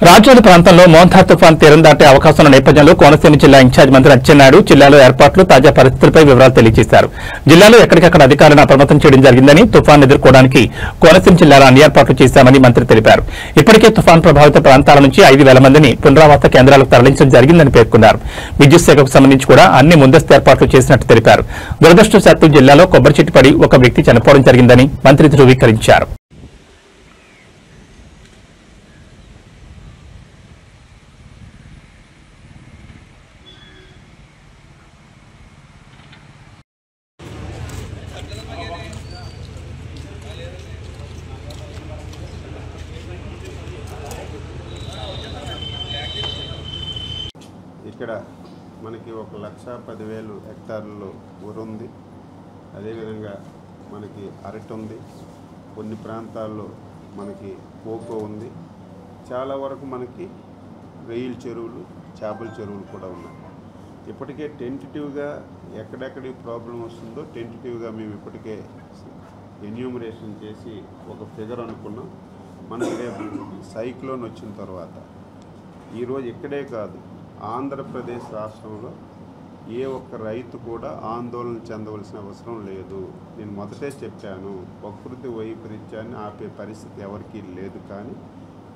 రాజోలు ప్రాంతంలో మోంథా తుఫాన్ తీరం దాటే అవకాశం ఉన్న నేపథ్యంలో కోనసీమ జిల్లా ఇన్ఛార్జ్ మంత్రి అచ్చెన్నాయుడు జిల్లాలో ఏర్పాట్లు తాజా పరిస్థితులపై వివరాలు తెలియజేశారు. జిల్లాలో ఎక్కడికక్కడ అధికారులను అప్రమత్తం చేయడం జరిగిందని, తుఫాన్ ఎదుర్కోవడానికి కోనసీమ జిల్లాలో అన్ని ఏర్పాట్లు చేశామని మంత్రి తెలిపారు. ఇప్పటికే తుఫాన్ ప్రభావిత ప్రాంతాల నుంచి 5,000 మందిని పునరావాస కేంద్రాలకు తరలించడం జరిగిందని పేర్కొన్నారు. విద్యుత్ శాఖకు సంబంధించి కూడా అన్ని ముందస్తు ఏర్పాట్లు చేసినట్టు తెలిపారు. దురదృష్టవశాత్తు జిల్లాలో కొబ్బరి చెట్టు పడి ఒక వ్యక్తి చనిపోవడం జరిగిందని మంత్రి ధృవీకరించారు. ఇక్కడ మనకి 1,10,000 హెక్టార్లలో ఊరుంది. అదేవిధంగా మనకి అరటి ఉంది, కొన్ని ప్రాంతాల్లో మనకి కోకో ఉంది, చాలా వరకు మనకి రొయ్యల చెరువులు, చేపల చెరువులు కూడా ఉన్నాయి. ఇప్పటికే టెంటేటివ్గా ఎక్కడెక్కడి ప్రాబ్లం వస్తుందో టెంటేటివ్గా మేము ఇప్పటికే ఎన్యూమరేషన్ చేసి ఒక ఫిగర్ అనుకున్నాం. మనకి రేపు సైక్లోన్ వచ్చిన తర్వాత ఈరోజు ఇక్కడే కాదు, ఆంధ్రప్రదేశ్ రాష్ట్రంలో ఏ ఒక్క రైతు కూడా ఆందోళన చెందవలసిన అవసరం లేదు. నేను మొదటే చెప్పాను, ప్రకృతి వైపరీత్యాన్ని ఆపే పరిస్థితి ఎవరికీ లేదు. కానీ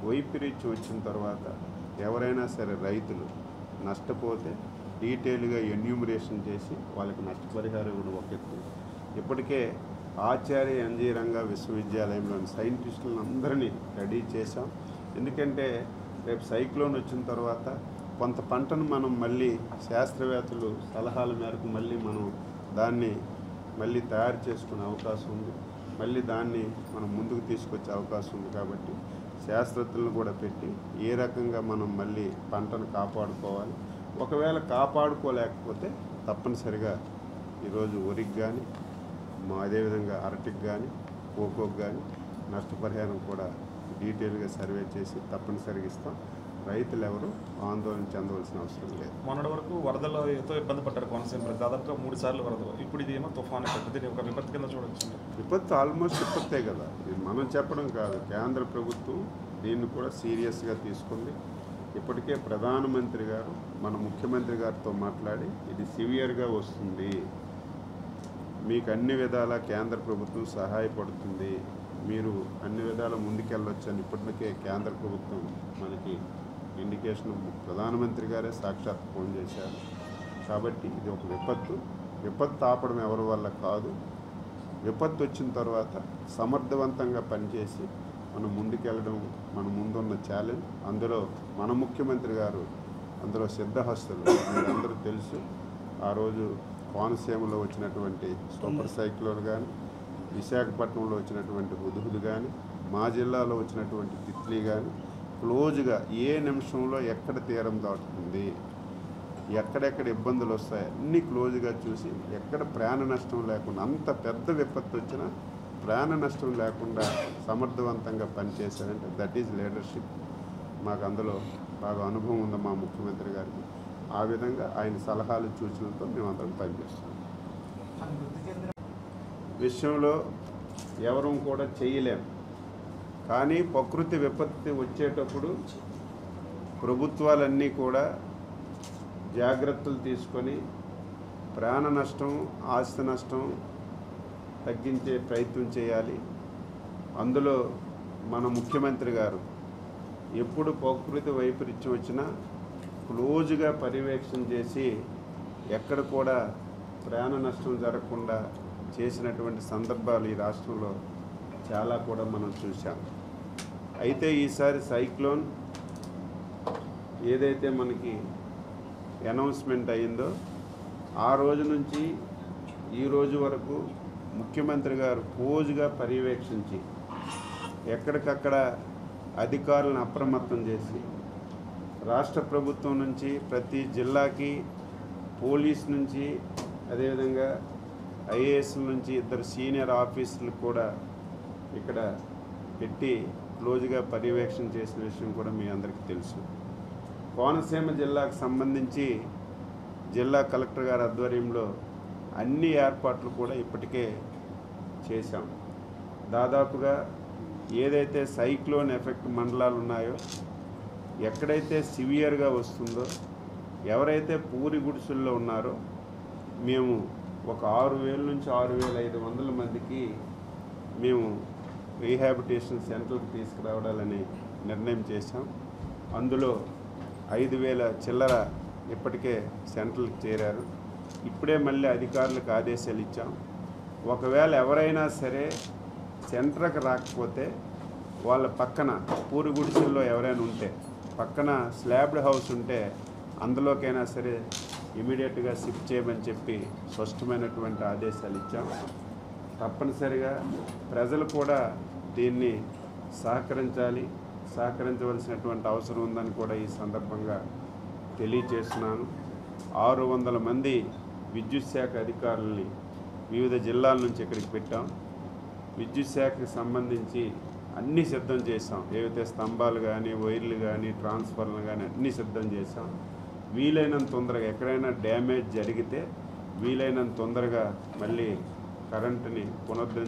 వైపరీత్యం వచ్చిన తర్వాత ఎవరైనా సరే రైతులు నష్టపోతే డీటెయిల్గా ఎన్యూమరేషన్ చేసి వాళ్ళకి నష్టపరిహారం కూడా ఒక ఎత్తు. ఇప్పటికే ఆచార్య ఎన్జీ రంగా విశ్వవిద్యాలయంలోని సైంటిస్టులను అందరినీ రెడీ చేశాం. ఎందుకంటే రేపు సైక్లోన్ వచ్చిన తర్వాత కొంత పంటను మనం మళ్ళీ శాస్త్రవేత్తలు సలహాల మేరకు మనం దాన్ని తయారు చేసుకునే అవకాశం ఉంది. మళ్ళీ దాన్ని మనం ముందుకు తీసుకొచ్చే అవకాశం ఉంది. కాబట్టి శాస్త్రజ్ఞులను కూడా పెట్టి ఏ రకంగా మనం మళ్ళీ పంటను కాపాడుకోవాలి, ఒకవేళ కాపాడుకోలేకపోతే తప్పనిసరిగా ఈరోజు వరికి కానీ అదేవిధంగా అరటికి కానీ కోకోకి కానీ నష్టపరిహారం కూడా డీటెయిల్గా సర్వే చేసి తప్పనిసరిగా ఇస్తాం. రైతులు ఎవరు ఆందోళన చెందవలసిన అవసరం లేదు. మొన్నటి వరకు వరదలో ఎంతో ఇబ్బంది పడ్డారు కోనసీమ, దాదాపుగా 3 సార్లు వరద. ఇప్పుడు ఇది ఏమో తుఫాను పెద్దది ఒక విపత్తు కింద చూడొచ్చు. విపత్తు ఆల్మోస్ట్ విపత్తే కదా, ఇది మనం చెప్పడం కాదు. కేంద్ర ప్రభుత్వం దీన్ని కూడా సీరియస్గా తీసుకుంది. ఇప్పటికే ప్రధానమంత్రి గారు మన ముఖ్యమంత్రి గారితో మాట్లాడి ఇది సివియర్గా వస్తుంది, మీకు అన్ని విధాలా కేంద్ర ప్రభుత్వం సహాయపడుతుంది, మీరు అన్ని విధాల ముందుకెళ్ళొచ్చు అని ఇప్పటికే కేంద్ర ప్రభుత్వం మనకి ఇండికేషన్ ప్రధానమంత్రి గారే సాక్షాత్ ఫోన్ చేశారు. కాబట్టి ఇది ఒక విపత్తు ఆపడం ఎవరి వల్ల కాదు. విపత్తు వచ్చిన తర్వాత సమర్థవంతంగా పనిచేసి మనం ముందుకెళ్ళడం మన ముందున్న ఛాలెంజ్. అందులో మన ముఖ్యమంత్రి గారు అందులో సిద్ధహస్తులు. మీరందరూ తెలుసు, ఆ రోజు కోనసీమలో వచ్చినటువంటి సూపర్ సైక్లోన్ కానీ, విశాఖపట్నంలో వచ్చినటువంటి హుద్హుద్ కానీ, మా జిల్లాలో వచ్చినటువంటి తిత్లీ కానీ క్లోజ్గా ఏ నిమిషంలో ఎక్కడ తీరం దాటుతుంది, ఎక్కడెక్కడ ఇబ్బందులు వస్తాయి అన్నీ క్లోజ్గా చూసి ఎక్కడ ప్రాణ నష్టం లేకుండా, అంత పెద్ద విపత్తు వచ్చినా ప్రాణ నష్టం లేకుండా సమర్థవంతంగా పనిచేశారంటే దట్ ఈజ్ లీడర్షిప్. మాకు అందులో బాగా అనుభవం ఉంది మా ముఖ్యమంత్రి గారికి. ఆ విధంగా ఆయన సలహాలు సూచనలతో మేమందరం పనిచేస్తున్నాం. విషయంలో ఎవరూ కూడా చేయలేము. కానీ ప్రకృతి విపత్తి వచ్చేటప్పుడు ప్రభుత్వాలన్నీ కూడా జాగ్రత్తలు తీసుకొని ప్రాణ నష్టం, ఆస్తి నష్టం తగ్గించే ప్రయత్నం చేయాలి. అందులో మన ముఖ్యమంత్రి గారు ఎప్పుడు ప్రకృతి వైపరీత్యం వచ్చినా క్లోజ్గా పర్యవేక్షణ చేసి ఎక్కడ కూడా ప్రాణ నష్టం జరగకుండా చేసినటువంటి సందర్భాలు ఈ రాష్ట్రంలో చాలా కూడా మనం చూసాం. అయితే ఈసారి సైక్లోన్ ఏదైతే మనకి అనౌన్స్మెంట్ అయిందో ఆ రోజు నుంచి ఈ రోజు వరకు ముఖ్యమంత్రి గారు క్లోజ్గా పర్యవేక్షించి ఎక్కడికక్కడ అధికారులను అప్రమత్తం చేసి రాష్ట్ర ప్రభుత్వం నుంచి ప్రతి జిల్లాకి పోలీస్ నుంచి అదేవిధంగా ఐఏఎస్ నుంచి 2 సీనియర్ ఆఫీసర్లు కూడా ఇక్కడ పెట్టి క్లోజ్గా పర్యవేక్షణ చేసిన విషయం కూడా మీ అందరికీ తెలుసు. కోనసీమ జిల్లాకు సంబంధించి జిల్లా కలెక్టర్ గారి ఆధ్వర్యంలో అన్ని ఏర్పాట్లు కూడా ఇప్పటికే చేశాం. దాదాపుగా ఏదైతే సైక్లోన్ ఎఫెక్ట్ మండలాలు ఉన్నాయో ఎక్కడైతే సివియర్గా వస్తుందో, ఎవరైతే పూరి గుడిసెల్లో ఉన్నారో మేము ఒక 6,000 నుంచి 6,500 మందికి మేము రీహాబిటేషన్ సెంటర్కి తీసుకురావడాలని నిర్ణయం చేశాం. అందులో 5,000 చిల్లర ఇప్పటికే సెంటర్లకు చేరారు. ఇప్పుడే మళ్ళీ అధికారులకు ఆదేశాలు ఇచ్చాం. ఒకవేళ ఎవరైనా సరే సెంటర్కి రాకపోతే వాళ్ళ పక్కన పూరి గుడిసెల్లో ఎవరైనా ఉంటే, పక్కన స్లాబ్డ్ హౌస్ ఉంటే అందులోకైనా సరే ఇమీడియట్గా షిఫ్ట్ చేయమని చెప్పి స్పష్టమైనటువంటి ఆదేశాలు ఇచ్చాం. తప్పనిసరిగా ప్రజలు కూడా దీన్ని సహకరించవలసినటువంటి అవసరం ఉందని కూడా ఈ సందర్భంగా తెలియజేస్తున్నాను. 600 మంది విద్యుత్ శాఖ అధికారులని వివిధ జిల్లాల నుంచి ఇక్కడికి పెట్టాం. విద్యుత్ శాఖకి సంబంధించి అన్నీ సిద్ధం చేసాం. ఏవైతే స్తంభాలు కానీ, వైర్లు కానీ, ట్రాన్స్ఫర్లు కానీ అన్నీ సిద్ధం చేసాం. వీలైనంత తొందరగా ఎక్కడైనా డ్యామేజ్ జరిగితే వీలైనంత తొందరగా మళ్ళీ కరెంటుని పునరుద్ధరించ